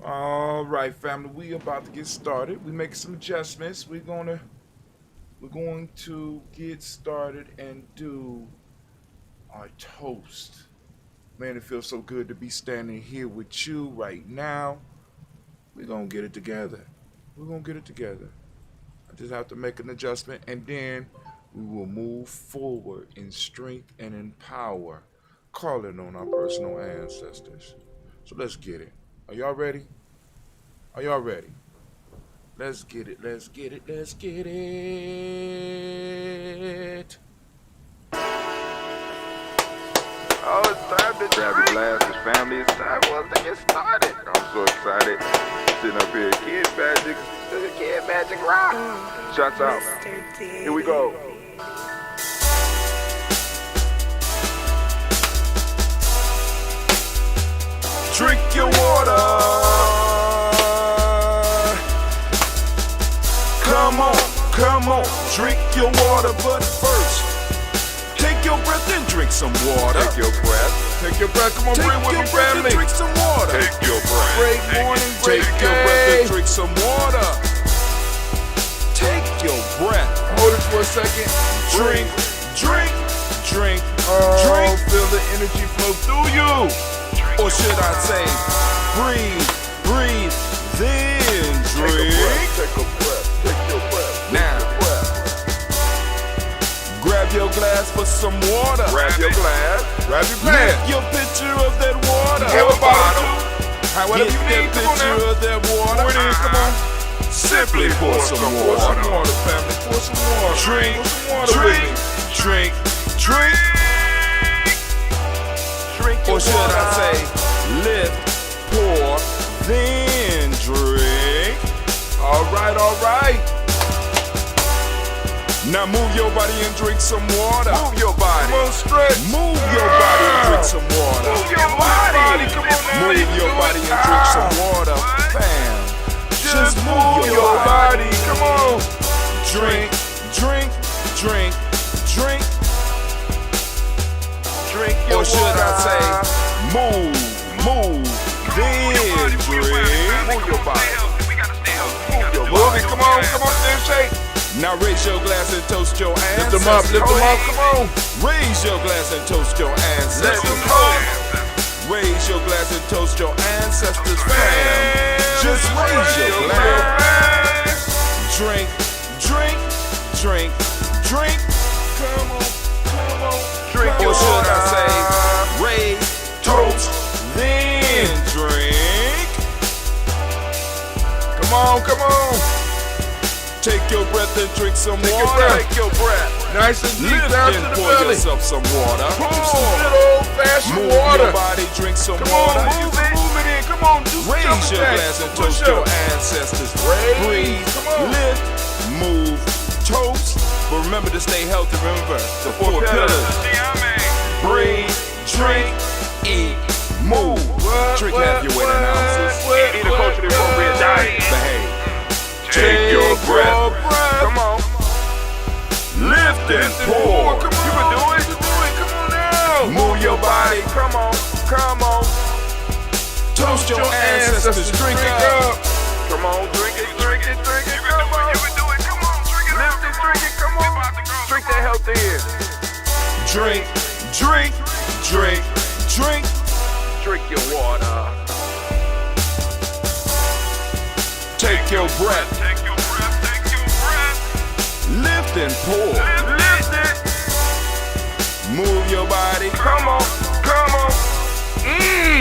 All right, family, we about to get started. We making some adjustments. We're going to get started and do our toast. Man, it feels so good to be standing here with you right now. We're gonna get it together. I just have to make an adjustment, and then we will move forward in strength and in power, calling on our personal ancestors. So let's get it. Are y'all ready? Let's get it. Oh, it's time to grab your glasses, family. It's time for us to get started. I'm so excited. Sitting up here, Kid Magic Rock. Shots out. Here we go. Drink your water. Come on, drink your water, but first, take your breath and drink some water. Take your breath. Come on, breathe with me, family. Drink some water. Take your breath. Great morning, great day. Take your breath and drink some water. Take your breath. Hold it for a second. Drink. Feel the energy flow through you. Or should I say, breathe, then drink. Take a breath. Now, grab your glass for some water. Grab your glass. Lift your picture of that water. Have a bottle. Whatever you need, come on now. Of that water. Come on. Simply pour some water. Pour some water, family. Pour some water. Drink. Or should I say, lift, pour, then drink. All right. Now move your body and drink some water. Move your body. Come on, stretch. Move your body and drink some water. Move your body. Come on now. Move your body and drink some water. Bam. Just move your body. Come on. Drink. Drink your or should water. I say, move, then drink. Move your body. Move it, come on, stand shake. Now raise your glass and toast your ancestors. Lift them up, come on. Raise your glass and toast your ancestors. Raise your glass and toast your ancestors, fam. Just raise your glass. Drink. Come on. Drink Or your should water. I say, raise, toast, then drink. Come on. Take your breath and drink some water. Take your breath. Nice and deep Lift down and to the pour belly. yourself some water. Some good old-fashioned Move water. your body, drink some Come water. on, move it in. Come on, do some Raise jumping your jacks, glass some and toast push-ups. your ancestors. Breathe. Come on. Lift, move, toast. But remember to stay healthy. Remember the four pillars. Breathe, drink, eat, move. Drink half your weight in ounces. Eat a culturally appropriate diet. Behave. Take your breath. Come on. Lift and pour. Come on. You can do it. Come on now. Move your body. Come on. Toast your ancestors. Drink it up. Come on, drink it. Come on. You can do it. Come on, drink it. Lift it, drink it. Come on. Drink that health in. Drink. Drink your water. Take your breath. Lift and pour. Lift it. Move your body. Come on.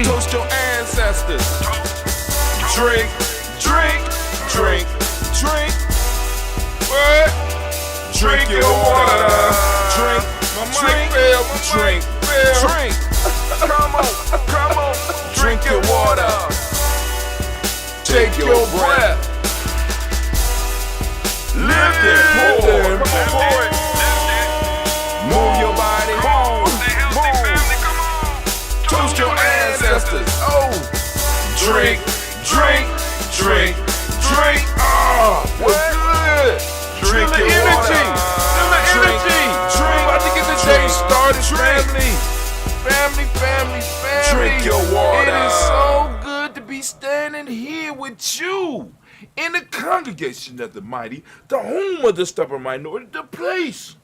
Toast your ancestors. Drink. What? Drink your water. Drink. Come on. Drink your water. Take your breath. drink, drink, drink, drink. Oh, good. Drink the energy. Feel the energy. Drink. About to get the day started, family. Family. Drink your water. It is so good to be standing here with you in the congregation of the mighty, the home of the stubborn minority, the place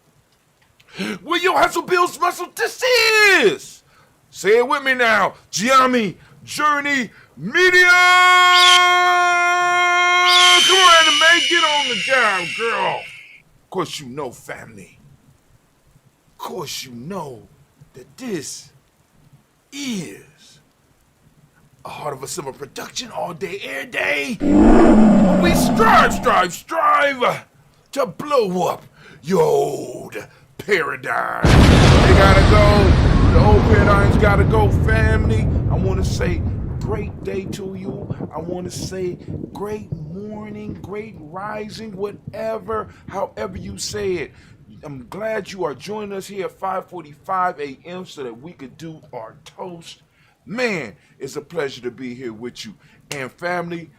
where your hustle builds muscle. This is. Say it with me now. GNJMedia. Come on, man. Get on the job, girl. Of course, you know, family. Of course, you know that this is a Heart of a Summer production all day, every day. We strive to blow up your old paradigm. They gotta go. The old paradigms gotta go, family. I want to say great day to you. I want to say great morning, great rising, whatever, however you say it. I'm glad you are joining us here at 5:45 a.m. so that we could do our toast. Man, it's a pleasure to be here with you. And family,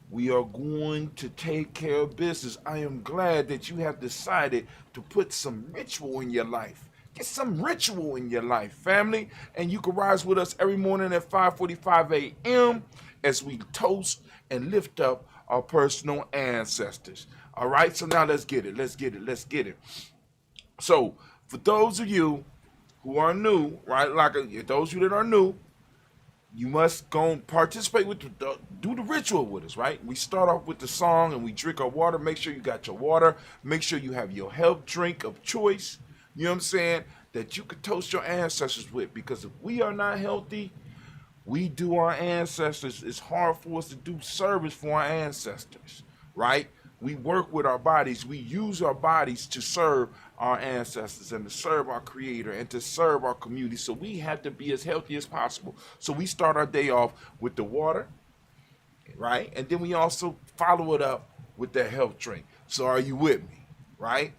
we are going to take care of business. I am glad that you have decided to put some ritual in your life. Get some ritual in your life, family. And you can rise with us every morning at 5:45 a.m. as we toast and lift up our personal ancestors. All right, so now let's get it. So for those of you who are new, right, those of you that are new, you must go and participate with do the ritual with us, right? We start off with the song and we drink our water. Make sure you got your water. Make sure you have your health drink of choice. You know what I'm saying? That you could toast your ancestors with, because if we are not healthy, we do our ancestors. It's hard for us to do service for our ancestors, right? We work with our bodies. We use our bodies to serve our ancestors and to serve our creator and to serve our community. So we have to be as healthy as possible. So we start our day off with the water, right? And then we also follow it up with that health drink. So are you with me, right?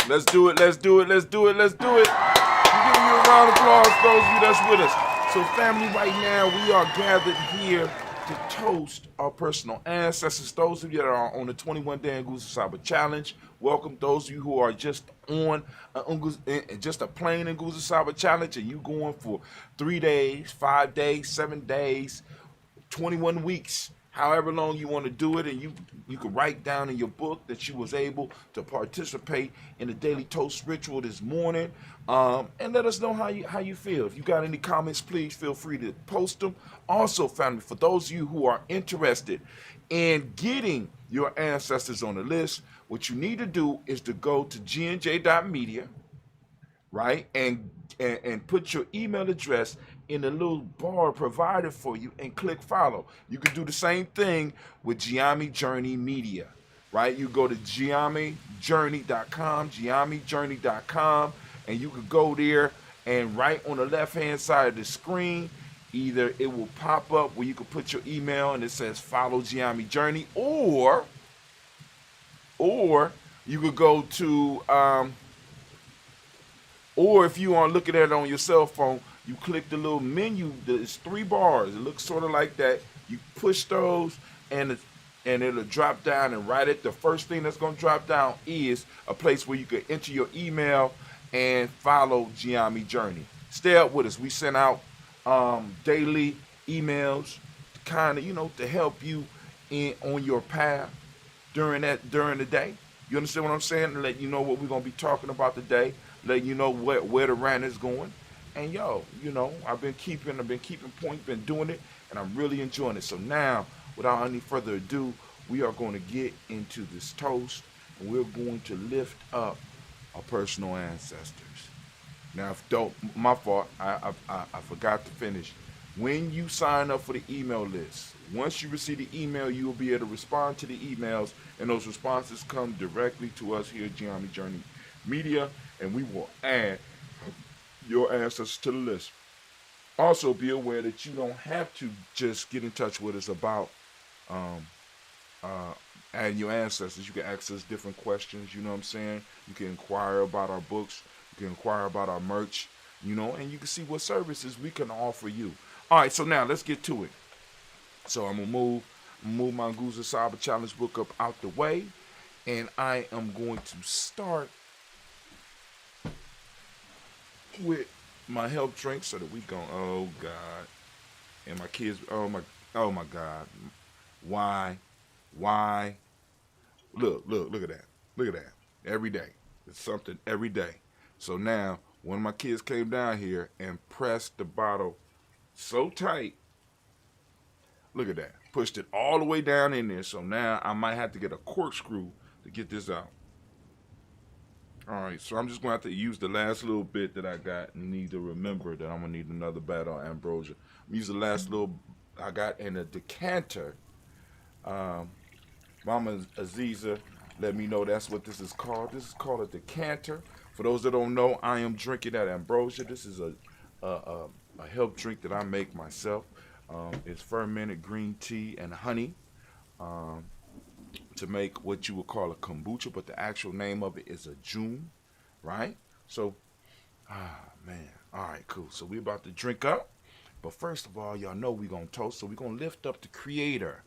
Let's do it. I'm giving you a round of applause, those of you that's with us. So family, right now we are gathered here to toast our personal ancestors. Those of you that are on the 21-day Nguzo Saba Challenge, welcome. Those of you who are just on just a plain Nguzo Saba Challenge, and you going for 3 days, 5 days, 7 days, 21 weeks, however long you want to do it, and you can write down in your book that you was able to participate in the daily toast ritual this morning, and let us know how you feel. If you got any comments, please feel free to post them. Also, family, for those of you who are interested in getting your ancestors on the list, what you need to do is to go to GNJ.Media, right, and put your email address in the little bar provided for you and click follow. You can do the same thing with GNJMedia, right? You go to GNJMedia.support, and you can go there, and right on the left-hand side of the screen, either it will pop up where you can put your email and it says follow GNJMedia, or you could go to or if you are looking at it on your cell phone, you click the little menu. There's 3 bars. It looks sort of like that. You push those, and it'll drop down. And right at the first thing that's going to drop down is a place where you can enter your email and follow GNJMedia. Stay up with us. We send out daily emails, kind of, to help you on your path during the day. You understand what I'm saying? To let you know what we're going to be talking about today. Let you know where the rant is going. And I've been keeping point, been doing it, and I'm really enjoying it. So now, without any further ado, we are going to get into this toast, and we're going to lift up our personal ancestors. Now, my fault, I forgot to finish. When you sign up for the email list, once you receive the email, you will be able to respond to the emails, and those responses come directly to us here at GNJMedia, and we will add your ancestors to the list. Also, be aware that you don't have to just get in touch with us about adding your ancestors. You can ask us different questions, you know what I'm saying? You can inquire about our books, you can inquire about our merch, and you can see what services we can offer you. All right, so now let's get to it. So I'm gonna move my Guza Cyber Challenge book up out the way, and I am going to start with my health drink so that we go. Oh God, and my kids. Oh my God. Why? Look at that. Look at that. Every day, it's something every day. So now, one of my kids came down here and pressed the bottle so tight. Look at that. Pushed it all the way down in there. So now I might have to get a corkscrew to get this out. All right, so I'm just going to have to use the last little bit that I got and need to remember that I'm going to need another battle of ambrosia. I'm use the last little I got in a decanter. Mama Aziza let me know that's what this is called. This is called a decanter. For those that don't know, I am drinking that ambrosia. This is a health drink that I make myself. It's fermented green tea and honey to make what you would call a kombucha, but the actual name of it is a june, right? So, man. All right, cool. So we about to drink up. But first of all, y'all know we going to toast. So we going to lift up the creator.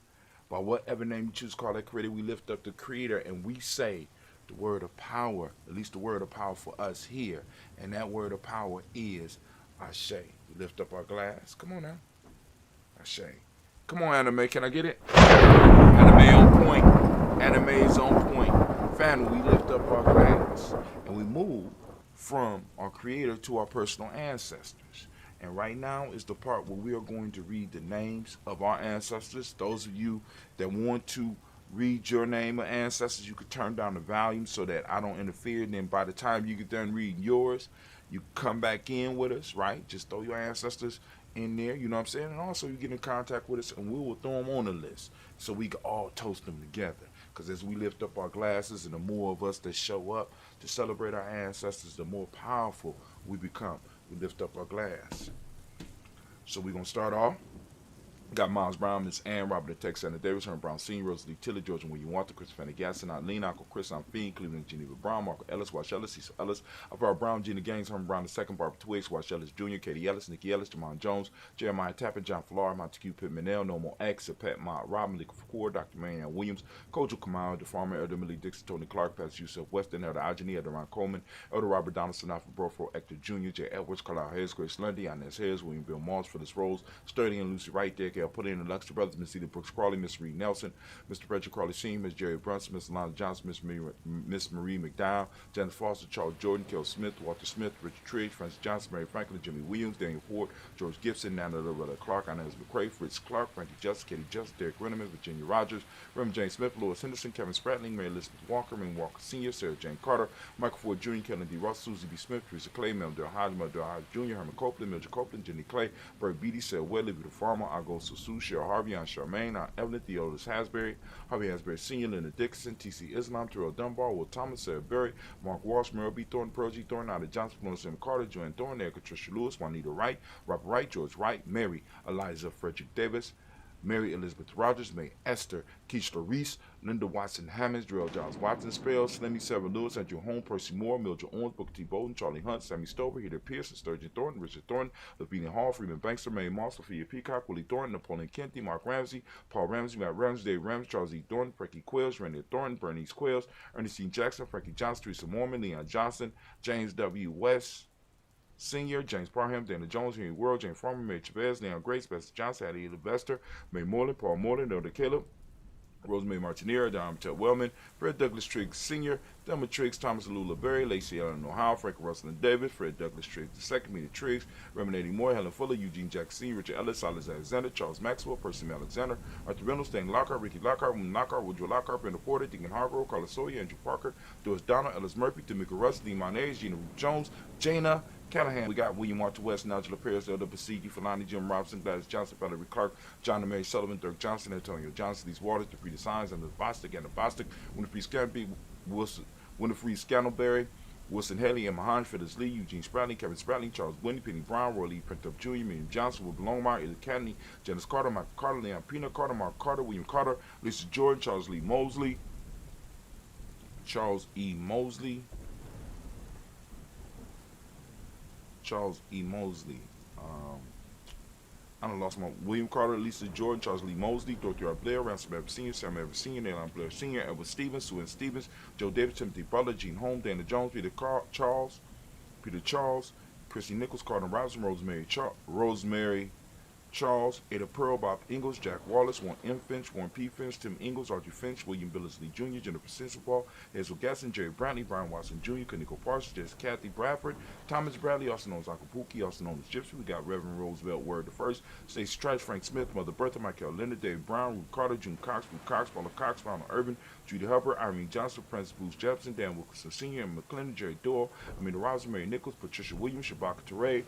By whatever name you choose to call that creator, we lift up the creator and we say the word of power, at least the word of power for us here. And that word of power is Ashe. We lift up our glass. Come on now. Ashe. Come on, anime. Can I get it? Anime on point. Anime is on point. Family, we lift up our glass and we move from our creator to our personal ancestors. And right now is the part where we are going to read the names of our ancestors. Those of you that want to read your name of ancestors, you could turn down the volume so that I don't interfere. And then by the time you get done reading yours, you come back in with us, right? Just throw your ancestors in there, you know what I'm saying? And also you get in contact with us and we will throw them on the list so we can all toast them together. Because as we lift up our glasses and the more of us that show up to celebrate our ancestors, the more powerful we become. We lift up our glass. So we're going to start off. Got Miles Brown, Miss Ann, Robert the Texas, Anna Davis, Herman Brown Sr., Rosalie Tiller, George and William Walter, Chris Fanny Eileen, Uncle Chris, I'm Fiend, Cleveland, Geneva Brown, Marco Ellis, Wash Ellis, Cecil Ellis, Alvaro Brown, Gina Gaines, Herman Brown II, Barbara Twiggs, Wash Ellis Jr., Katie Ellis, Nikki Ellis, Jamon Jones, Jeremiah Tappan, John Flora, Montague Pittman, Normal X, Pat Mott, Robin Lee Kapoor, Dr. Marianne Williams, Kojo Kamau, the farmer, Elder Millie Dixon, Tony Clark, Pastor Yusuf Weston, Elder Ajani, Elder Ron Coleman, Elder Robert Donaldson, Alfred Brofro, Hector Jr., J. Edwards, Carlisle Hayes, Grace Lundy, Inez Hayes, William Bill Moss, Phyllis Rose, Sturdy and Lucy Wright, Dick L. Put in the Luxury Brothers, Miss Edith Brooks Crawley, Miss Reed Nelson, Mr. Frederick Crawley Sr., Miss Jerry Brunson, Miss Alana Johnson, Miss Marie McDowell, Janet Foster, Charles Jordan, Kel Smith, Walter Smith, Richard Triggs, Francis Johnson, Mary Franklin, Jimmy Williams, Daniel Ford, George Gibson, Nana Loretta Clark, Inez McCrae, Fritz Clark, Frankie Justice, Katie Justice, Derek Renneman, Virginia Rogers, Reverend James Smith, Louis Henderson, Kevin Spratling, Mary Elizabeth Walker, Ming Walker Sr., Sarah Jane Carter, Michael Ford Jr., Kellen D. Ross, Susie B. Smith, Teresa Clay, Mel Del Hodge, Jr., Herman Copeland, Mildred Copeland, Jenny Clay, Bert Beatty, Sarah Wedley, Peter Farmer, Ago Susu, Cheryl Harvey, Aunt Charmaine, Aunt Evelyn, Theodorus Hasbury, Harvey Hasbury Sr., Linda Dixon, T.C. Islam, Terrell Dunbar, Will Thomas, Sarah Berry, Mark Walsh, Merrill B. Thornton, Pearl G. Thornton, Ida Johnson, Florence M. Carter, Joanne Thornton, Erica Tricia Lewis, Juanita Wright, Robert Wright, George Wright, Mary, Eliza Frederick Davis, Mary Elizabeth Rogers, May Esther, Keishla Reese, Linda Watson Hammonds, Darrell Giles Watson Spells, Slimmy Sarah Lewis, Andrew Holmes, Percy Moore, Mildred Owens, Booker T. Bowden, Charlie Hunt, Sammy Stover, Heather Pearson, Sturgeon Thornton, Richard Thornton, Lavinia Hall, Freeman Bankster, Mary Moss, Sophia Peacock, Willie Thornton, Napoleon Kenty, Mark Ramsey, Paul Ramsey, Matt Ramsey, Dave Ramsey, Charles E. Thornton, Frankie Quills, Randy Thornton, Bernice Quills, Ernestine Jackson, Frankie Johnson, Teresa Mormon, Leon Johnson, James W. West, Senior, James Parham, Dana Jones, Henry World, James Farmer, Mary Chavez, Leon Grace, Bester Johnson, Addie Levester, May Moreland, Paul Moreland, Elder Caleb, Rosemary Martinera, Don Ted Wellman, Fred Douglas Triggs Sr., Thelma Triggs, Thomas Lula Berry, Lacey Ellen Ohio, Frank Russell and David, Fred Douglas Triggs II, Mina Triggs, Reminating Moore, Helen Fuller, Eugene Jackson Sr., Richard Ellis, Silas Alexander, Charles Maxwell, Percy Alexander, Arthur Reynolds, Stan Lockhart, Ricky Lockhart, William Lockhart, Woodrow Lockhart, Brenda Porter, Deacon Hargrove, Carlos Sawyer, Andrew Parker, Doris Donald, Ellis Murphy, Tamika Russ, Lee Monez, Gina Jones, Jana Callahan. We got William Walter West, Nigel Perez, Elder Basigi, Falani, Jim Robinson, Gladys Johnson, Valerie Clark, John and Mary Sullivan, Dirk Johnson, Antonio Johnson, These Waters, Defrida Signs, and the Bostic, Winifred Scantleberry, Winifred Scantleberry, Wilson Haley, Emma Hahn, Phyllis Lee, Eugene Spratling, Kevin Spratling, Charles Wendy, Penny Brown, Roy Lee, Printup Jr., Miriam Johnson, Will Longmire, Ella Cadney, Janice Carter, Michael Carter, Leon Pina Carter, Mark Carter, William Carter, Lisa Jordan, Charles E. Mosley, Charles E. Mosley, I done lost my William Carter, Lisa Jordan, Charles Lee Mosley, Dorothy R. Blair, Ransom Everett Sr., Sam Everett Sr., Nayland Blair Sr., Edward Stevens, Sue Ann Stevens, Joe Davis, Timothy Butler, Gene Holmes, Dana Jones, Peter Charles, Chrissy Nichols, Carter Robinson, Rosemary Charles, Ada Pearl, Bob Ingalls, Jack Wallace, Warren M. Finch, Warren P. Finch, Tim Ingalls, Archie Finch, William Billingsley Jr., Jennifer Sensabaugh, Hazel Gasson, Jerry Brantley, Brian Watson Jr., Kaniko Parsons, Jess Kathy Bradford, Thomas Bradley, also known as Uncle Pookie, also known as Gypsy. We got Reverend Roosevelt Word the First, Stacey Trice, Frank Smith, Mother Bertha, Michael Linda, Dave Brown, Ruth Carter, June Cox, Ruth Cox, Paula Cox, Ronald Urban, Judy Hubbard, Irene Johnson, Francis Bruce Jefferson, Dan Wilkerson Sr., and McClendon, Jerry Doyle, Amanda Robinson, Mary Nichols, Patricia Williams, Shabaka Teray,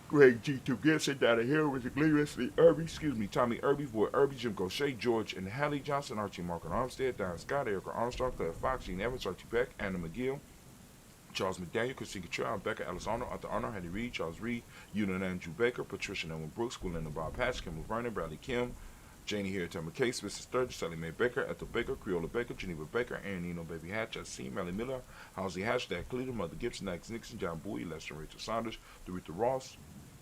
Greg G2 Gibson, Donna Hill, Richard Gleavis, Lee Irby, Tommy Irby, Boy Irby, Jim Gaucher, George and Hallie Johnson, Archie Mark and Armstead, Don Scott, Erica Armstrong, Claire Fox, Gene Evans, Archie Beck, Anna McGill, Charles McDaniel, Christine Cottrell, Becca Alice Arnold, Arthur Arnold, Henry Reed, Charles Reed, Ewan Andrew Baker, Patricia Nelman Brooks, Gwendolyn Bob Patch, Kim Vernon, Bradley Kim, Janie Harriet McCase, Mrs. Sturgis, Sally Mae Baker, Ethel Baker, Creola Baker, Geneva Baker, Aaron Eno, Baby Hatch, I.C., Melly Miller, Halsey Hatch, Dad Cleveland, Mother Gibson, Max Nixon, John Bowie, Lester Rachel Saunders, Doretha Ross,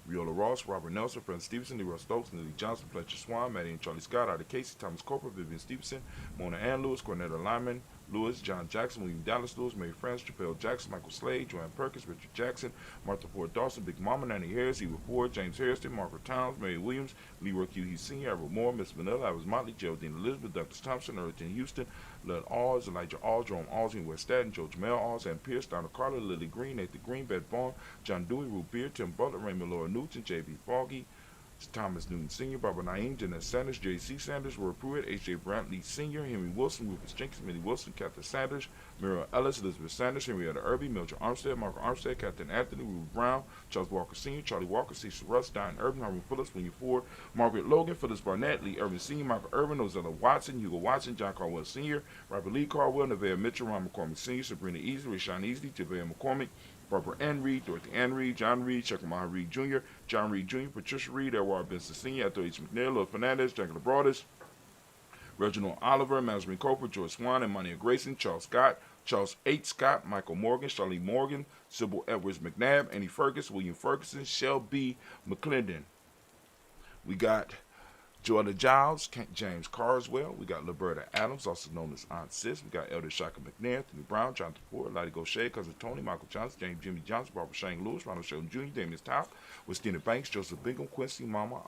Viola Ross, Robert Nelson, Fred Stevenson, Leroy Stokes, Lily Johnson, Fletcher Swan, Maddie and Charlie Scott, Ida Casey, Thomas Corporal, Vivian Stevenson, Mona Ann Lewis, Cornetta Lyman, Lewis, John Jackson, William Dallas Lewis, Mary France, Chappelle Jackson, Michael Slade, Joanne Perkins, Richard Jackson, Martha Ford Dawson, Big Mama, Nanny Harris, Eva Ford, James Harrison, Margaret Towns, Mary Williams, Leroy Q. He Sr., Edward Moore, Miss Vanilla, Iris Motley, Geraldine Elizabeth, Douglas Thompson, Erwin Houston, Lud Alls, Elijah Alls, Jerome Alls, West Staten, Joe Jamel Alls, Ann Pierce, Donna Carter, Lily Green, Nathan Green, Beth Vaughn, John Dewey, Ruth Beard, Tim Butler, Raymond Laura Newton, J.B. Foggy, Thomas Newton Sr., Barbara Naeem, Jeanette Sanders, J.C. Sanders, Roy Pruitt, H.J. Brantley Sr., Henry Wilson, Rufus Jenkins, Minnie Wilson, Catherine Sanders, Muriel Ellis, Elizabeth Sanders, Henrietta Irby, Mildred Armstead, Margaret Armstead, Captain Anthony, Ruth Brown, Charles Walker Sr., Charlie Walker, Cecil Russ, Diane Urban, Harvey Phillips, William Ford, Margaret Logan, Phyllis Barnett, Lee Irvin Sr., Michael Irvin, Ozella Watson, Hugo Watson, John Caldwell Sr., Robert Lee Caldwell, Nevaeh Mitchell, Ron McCormick Sr., Sabrina Easley, Rashawn Easley, Javea McCormick, Barbara Ann Reed, Dorothy Ann Reed, John Reed, Chuckamaha Reed Jr., John Reed Jr., Patricia Reed, Edward Benson Sr., Ethel H. McNair, Lil Fernandez, Jackie Broadus, Reginald Oliver, Malcolm Coper, George Swan, and Monia Grayson, Charles Scott, Charles H. Scott, Michael Morgan, Charlie Morgan, Sybil Edwards McNabb, Annie Ferguson, William Ferguson, Shelby McClendon. We got Jordan Giles, James Carswell. We got Liberta Adams, also known as Aunt Sis. We got Elder Shaka McNair, Anthony Brown, Jonathan Ford, Lottie Gaucher, Cousin Tony, Michael Johnson, James Jimmy Johnson, Barbara Shane Lewis, Ronald Sheldon Jr., Damian Top, Westina Banks, Joseph Bingham, Quincy Mama,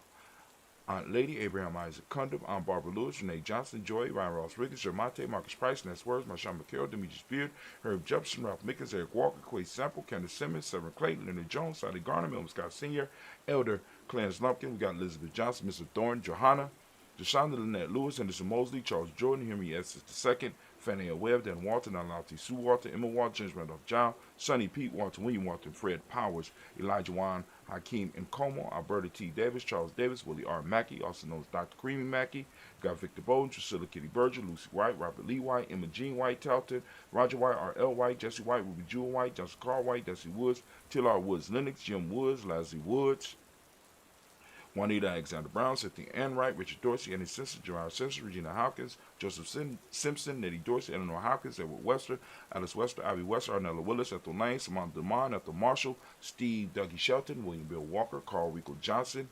Aunt Lady, Abraham Isaac Cundiff, Aunt Barbara Lewis, Renee Johnson, Joy, Ryan Ross Ricketts, Jermonte, Marcus Price, Ness Words, Marshawn McCarroll, Demetrius Beard, Herb Jefferson, Ralph Mickens, Eric Walker, Quay Sample, Candace Simmons, Severn Clayton, Leonard Jones, Sally Garner, Milton Scott Sr., Elder Clarence Lumpkin. We got Elizabeth Johnson, Mr. Thorne, Johanna, Deshaunda Lynette Lewis, Henderson Mosley, Charles Jordan, Henry Essex II, Fannie L. Webb, Dan Walton, Alauti Sue Walton, Emma Walton, James Randolph John, Sonny Pete Walton, William Walton, Fred Powers, Elijah Juan, Hakeem Nkomo, Alberta T. Davis, Charles Davis, Willie R. Mackey, also known as Dr. Creamy Mackey, got Victor Bowden, Drusilla Kitty Berger, Lucy White, Robert Lee White, Emma Jean White, Talton, Roger White, R.L. White, Jesse White, Ruby Jewel White, Johnson Carl White, Desi Woods, Tillard Woods Lennox, Jim Woods, Lazzie Woods, Juanita Alexander Brown, Cynthia Ann Wright, Richard Dorsey, Annie Simpson, Gerard Simpson, Regina Hawkins, Joseph Simpson, Nettie Dorsey, Eleanor Hawkins, Edward Wester, Alice Wester, Ivy Wester, Arnella Willis, Ethel Lane, Samantha Demond, Ethel Marshall, Steve Dougie Shelton, William Bill Walker, Carl Rico Johnson,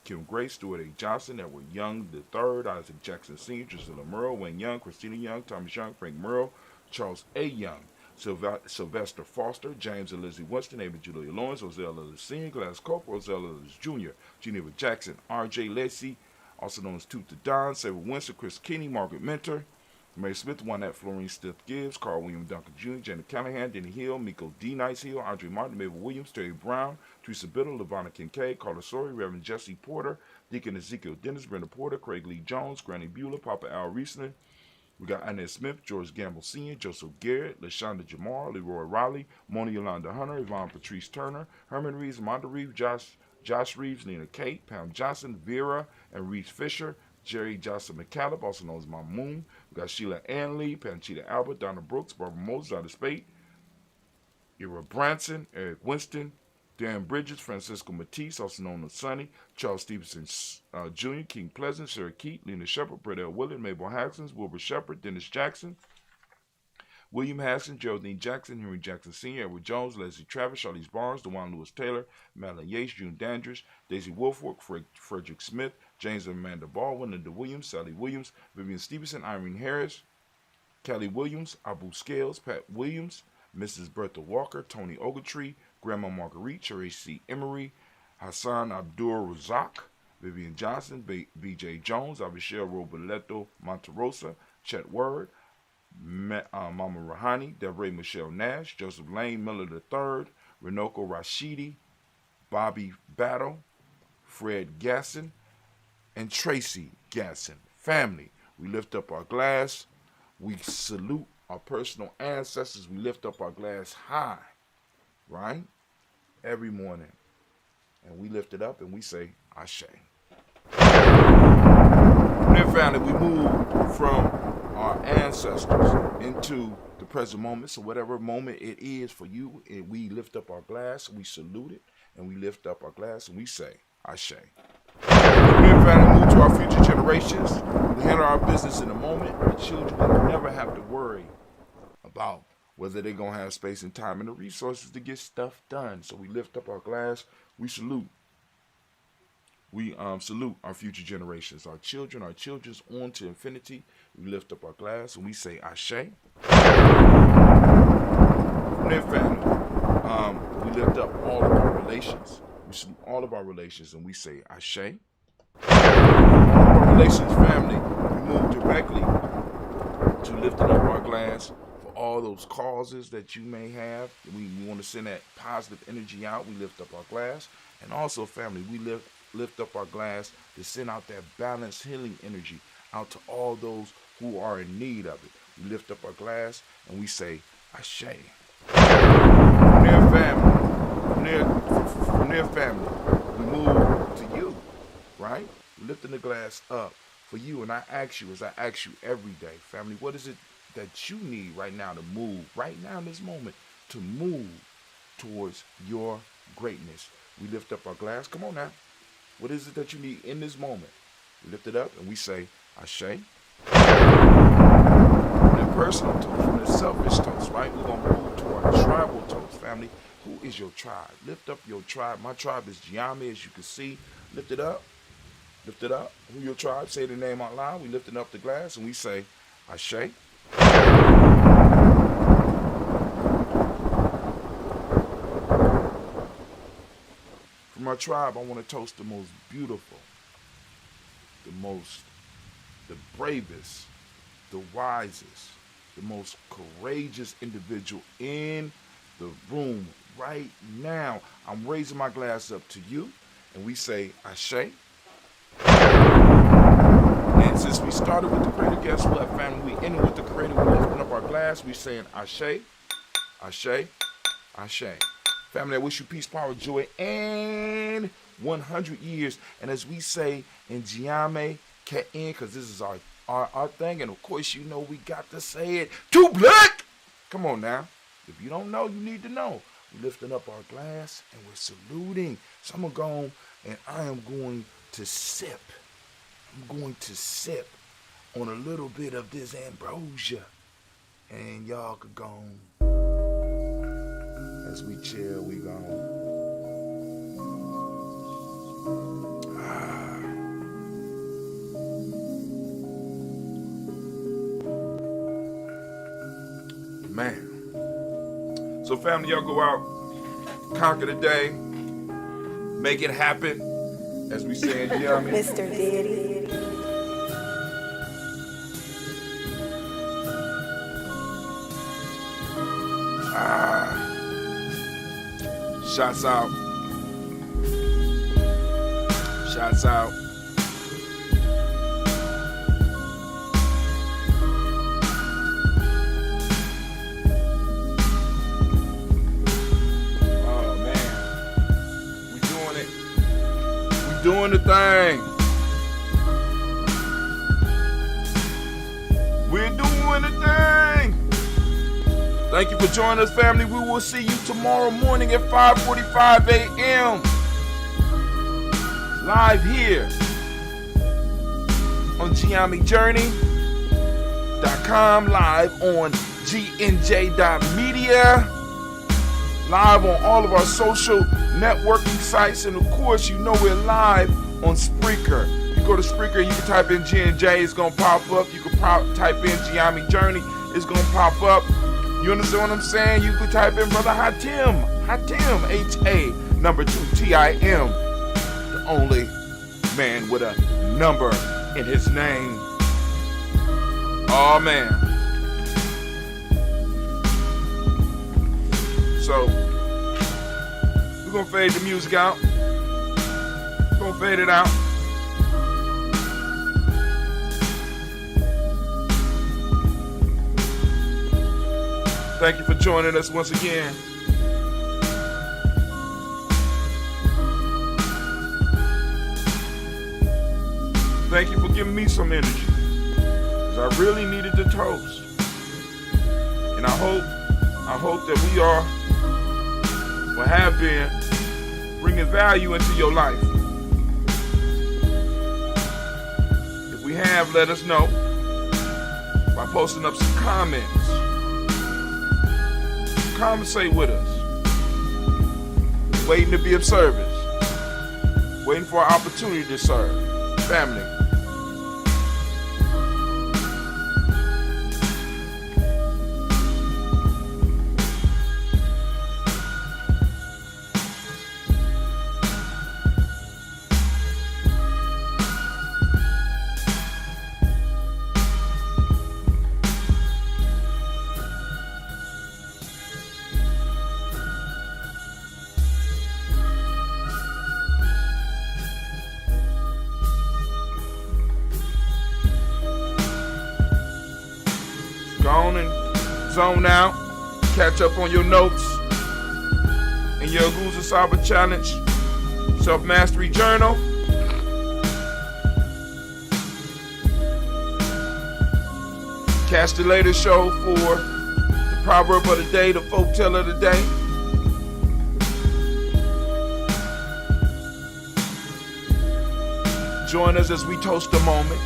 Kim Grace, Stuart A. Johnson, Edward Young III, Isaac Jackson Sr., Drusilla Murrow, Wayne Young, Christina Young, Thomas Young, Frank Murrow, Charles A. Young, Sylvester Foster, James and Lizzie Winston, Ava Julia Lawrence, Ozell Ellis Sr., Glass Cooper, Ozell Ellis Jr., Geneva Jackson, R.J. Lacey, also known as Toot the Don, Sarah Winston, Chris Kinney, Margaret Mentor, Mary Smith, Juanette Florine Stith Gibbs, Carl William Duncan Jr., Janet Callahan, Denny Hill, Miko D. Nice Hill, Andre Martin, Mabel Williams, Terry Brown, Teresa Biddle, Lavonna Kincaid, Carla Sori, Reverend Jesse Porter, Deacon Ezekiel Dennis, Brenda Porter, Craig Lee Jones, Granny Beulah, Papa Al Riesner. We got Annette Smith, George Gamble Sr., Joseph Garrett, LaShonda Jamar, Leroy Riley, Mona Yolanda Hunter, Yvonne Patrice Turner, Herman Reeves, Monda Reeves, Josh Reeves, Nina Kate, Pam Johnson, Vera, and Reese Fisher, Jerry Johnson McCallum, also known as Mom Moon. We got Sheila Ann Lee, Panchita Albert, Donna Brooks, Barbara Moses out of Spate, Ira Branson, Eric Winston, Darren Bridges, Francisco Matisse, also known as Sonny, Charles Stevenson Jr., King Pleasant, Sarah Keat, Lena Shepard, Brett L. Willard, Mabel Haxons, Wilbur Shepard, Dennis Jackson. William Haskins, Geraldine Jackson, Henry Jackson Sr., Edward Jones, Leslie Travis, Charlize Barnes, DeJuan Lewis Taylor, Madeline Yates, June Dandridge, Daisy Wolfwork, Frederick Smith, James and Amanda Baldwin, Linda Williams, Sally Williams, Vivian Stevenson, Irene Harris, Kelly Williams, Abu Scales, Pat Williams, Mrs. Bertha Walker, Tony Ogletree, Grandma Marguerite, Cherry C. Emery, Hassan Abdul Razak, Vivian Johnson, B.J. Jones, Abishel Roboleto Monterosa, Chet Word, Mama Rahani, Deborah Michelle Nash, Joseph Lane Miller III, Renoko Rashidi, Bobby Battle, Fred Gasson, and Tracy Gasson. Family, we lift up our glass. We salute our personal ancestors. We lift up our glass high, right? Every morning. And we lift it up and we say, Ashe. And then finally, we move from our ancestors into the present moment. So whatever moment it is for you, we lift up our glass, we salute it, and we lift up our glass and we say, Ashe. And then finally, move to our future generations. We handle our business in the moment. Our children will never have to worry about whether they're going to have space and time and the resources to get stuff done. So we lift up our glass, we salute. We salute our future generations, our children, our children's on to infinity. We lift up our glass and we say Ashe. And then family, we lift up all of our relations. We salute all of our relations and we say Ashe. All of our relations, family, we move directly to lifting up our glass for all those causes that you may have. We want to send that positive energy out. We lift up our glass. And also, family, we lift up our glass to send out that balanced healing energy out to all those who are in need of it. We lift up our glass and we say Ashe. From their family, we move to you, right? We're lifting the glass up for you. And I ask you, as I ask you every day, family, what is it that you need right now to move, right now in this moment, to move towards your greatness? We lift up our glass. Come on now. What is it that you need in this moment? We lift it up and we say Ashe. That personal toast, from the selfish toast, right? We're going to move to our tribal toast, family. Who is your tribe? Lift up your tribe. My tribe is GNJMe, as you can see. Lift it up. Lift it up. Who your tribe? Say the name out loud. We lifting up the glass and we say Ashe. From our tribe, I want to toast the most beautiful, the bravest, the wisest, the most courageous individual in the room right now. I'm raising my glass up to you, and we say Ashe. And since we started with the Creator, guess what, family? We ended with the Creator. We lifting up our glass. We saying Ashe, Ashe, Ashe. Family, I wish you peace, power, joy, and 100 years. And as we say in GNJMe, because this is our thing, and of course, you know we got to say it. Too black! Come on now. If you don't know, you need to know. We're lifting up our glass, and we're saluting. So I'm going to go on, and I am going to sip. I'm going to sip on a little bit of this ambrosia. And y'all could go on. As we chill, we go. Man. So family, y'all go out, conquer the day, make it happen, as we say in GNJMe. Mr. Diddy. Shots out. Shots out. Oh man. We doing it. We doing the thing. We're doing the thing. Thank you for joining us, family. We will see you tomorrow morning at 5:45 a.m. Live here on GNJMe Journey. FreeGNJecourse.com, live on GNJ.Media, live on all of our social networking sites, and of course, you know we're live on Spreaker. You go to Spreaker, you can type in GNJ, it's gonna pop up. You can type in Giami Journey, it's gonna pop up. You understand what I'm saying? You can type in Brother Hatim, H-A-2-T-I-M, the only man with a number in his name. Oh man. So we're gonna fade the music out. We're gonna fade it out. Thank you for joining us once again. Thank you for giving me some energy, because I really needed the toast. And I hope that we are, or have been, bringing value into your life. If we have, let us know by posting up some comments. Conversate with us. Waiting to be of service. Waiting for an opportunity to serve. Family. Go on and zone out. Catch up on your notes in your Guza Saba Challenge Self-Mastery Journal. Catch the latest show for the proverb of the day, the folk tale of the day. Join us as we toast a moment.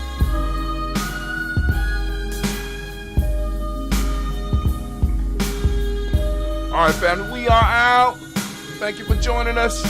All right, family, we are out. Thank you for joining us.